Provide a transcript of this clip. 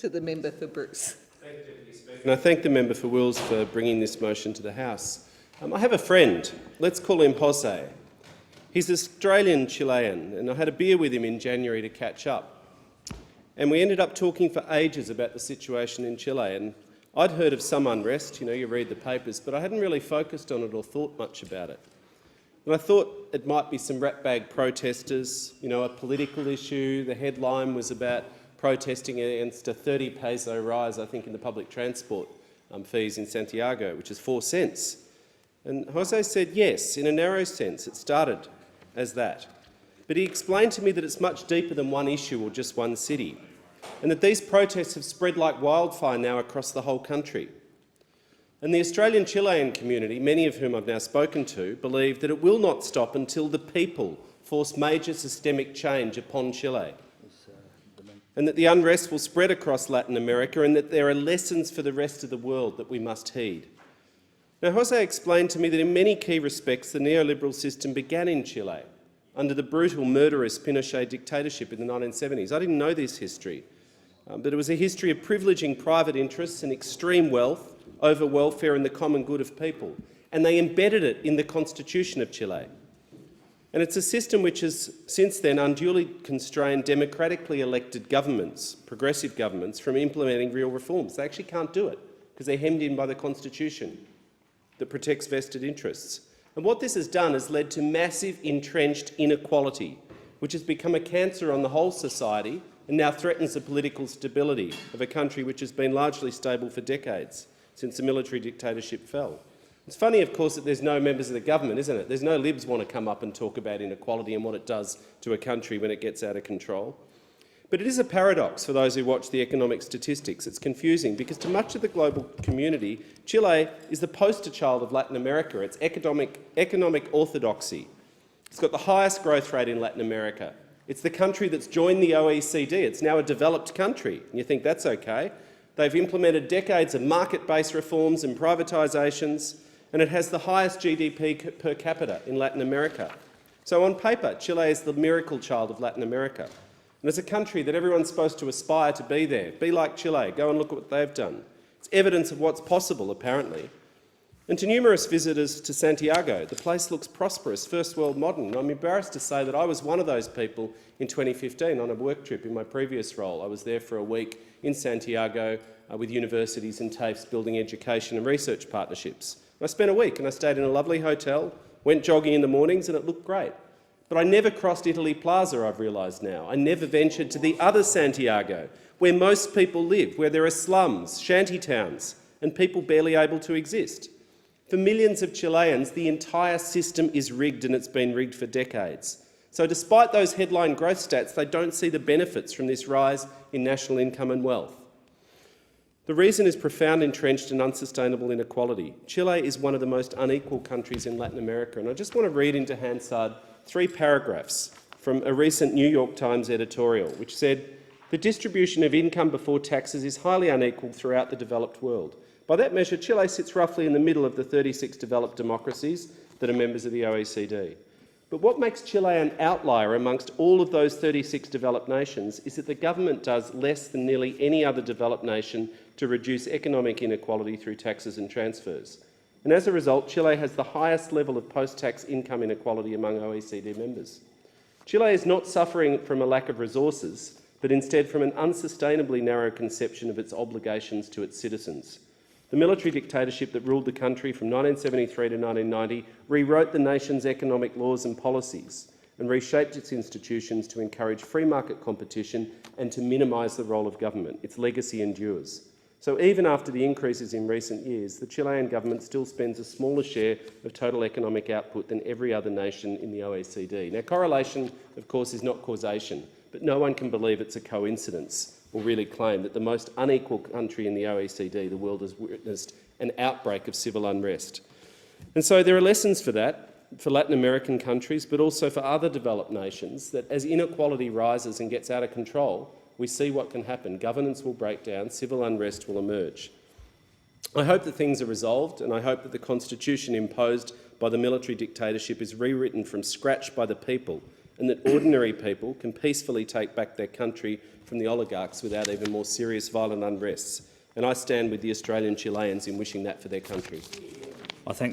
To the member for Bruce. Thank you, Deputy Speaker. And I thank the member for Wills for bringing this motion to the House. I have a friend. Let's call him Jose. He's Australian-Chilean, and I had a beer with him in January to catch up. And we ended up talking for ages about the situation in Chile. And I'd heard of some unrest, you read the papers, but I hadn't really focused on it or thought much about it. And I thought it might be some ratbag protesters, a political issue. The headline was about protesting against a 30 peso rise, I think, in the public transport fees in Santiago, which is 4 cents. And Jose said, yes, in a narrow sense, it started as that. But he explained to me that it's much deeper than one issue or just one city, and that these protests have spread like wildfire now across the whole country. And the Australian-Chilean community, many of whom I've now spoken to, believe that it will not stop until the people force major systemic change upon Chile, and that the unrest will spread across Latin America, and that there are lessons for the rest of the world that we must heed. Now, Jose explained to me that in many key respects the neoliberal system began in Chile under the brutal, murderous Pinochet dictatorship in the 1970s. I didn't know this history, but it was a history of privileging private interests and extreme wealth over welfare and the common good of people, and they embedded it in the constitution of Chile. And it's a system which has since then unduly constrained democratically elected governments, progressive governments, from implementing real reforms. They actually can't do it because they're hemmed in by the constitution that protects vested interests. And what this has done has led to massive entrenched inequality, which has become a cancer on the whole society and now threatens the political stability of a country which has been largely stable for decades since the military dictatorship fell. It's funny, of course, that there's no members of the government, isn't it? There's no Libs want to come up and talk about inequality and what it does to a country when it gets out of control. But it is a paradox for those who watch the economic statistics. It's confusing because to much of the global community, Chile is the poster child of Latin America. It's economic orthodoxy. It's got the highest growth rate in Latin America. It's the country that's joined the OECD. It's now a developed country, and you think that's okay. They've implemented decades of market-based reforms and privatisations, and it has the highest GDP per capita in Latin America. So on paper, Chile is the miracle child of Latin America. And as a country that everyone's supposed to aspire to be there, be like Chile, go and look at what they've done. It's evidence of what's possible, apparently. And to numerous visitors to Santiago, the place looks prosperous, first world modern. And I'm embarrassed to say that I was one of those people in 2015 on a work trip in my previous role. I was there for a week in Santiago with universities and TAFEs building education and research partnerships. I spent a week and I stayed in a lovely hotel, went jogging in the mornings, and it looked great. But I never crossed Italy Plaza, I've realised now. I never ventured to the other Santiago, where most people live, where there are slums, shanty towns, and people barely able to exist. For millions of Chileans, the entire system is rigged, and it's been rigged for decades. So despite those headline growth stats, they don't see the benefits from this rise in national income and wealth. The reason is profound, entrenched and unsustainable inequality. Chile is one of the most unequal countries in Latin America, and I just want to read into Hansard 3 paragraphs from a recent New York Times editorial, which said, "The distribution of income before taxes is highly unequal throughout the developed world. By that measure, Chile sits roughly in the middle of the 36 developed democracies that are members of the OECD. But what makes Chile an outlier amongst all of those 36 developed nations is that the government does less than nearly any other developed nation to reduce economic inequality through taxes and transfers. And as a result, Chile has the highest level of post-tax income inequality among OECD members. Chile is not suffering from a lack of resources, but instead from an unsustainably narrow conception of its obligations to its citizens. The military dictatorship that ruled the country from 1973 to 1990 rewrote the nation's economic laws and policies and reshaped its institutions to encourage free market competition and to minimise the role of government. Its legacy endures. So even after the increases in recent years, the Chilean government still spends a smaller share of total economic output than every other nation in the OECD. Now, correlation, of course, is not causation, but no one can believe it's a coincidence or really claim that the most unequal country in the OECD, the world, has witnessed an outbreak of civil unrest. And so there are lessons for that, for Latin American countries, but also for other developed nations, that as inequality rises and gets out of control, we see what can happen. Governance will break down, civil unrest will emerge. I hope that things are resolved, and I hope that the constitution imposed by the military dictatorship is rewritten from scratch by the people and that ordinary people can peacefully take back their country from the oligarchs without even more serious violent unrests. And I stand with the Australian Chileans in wishing that for their country. I thank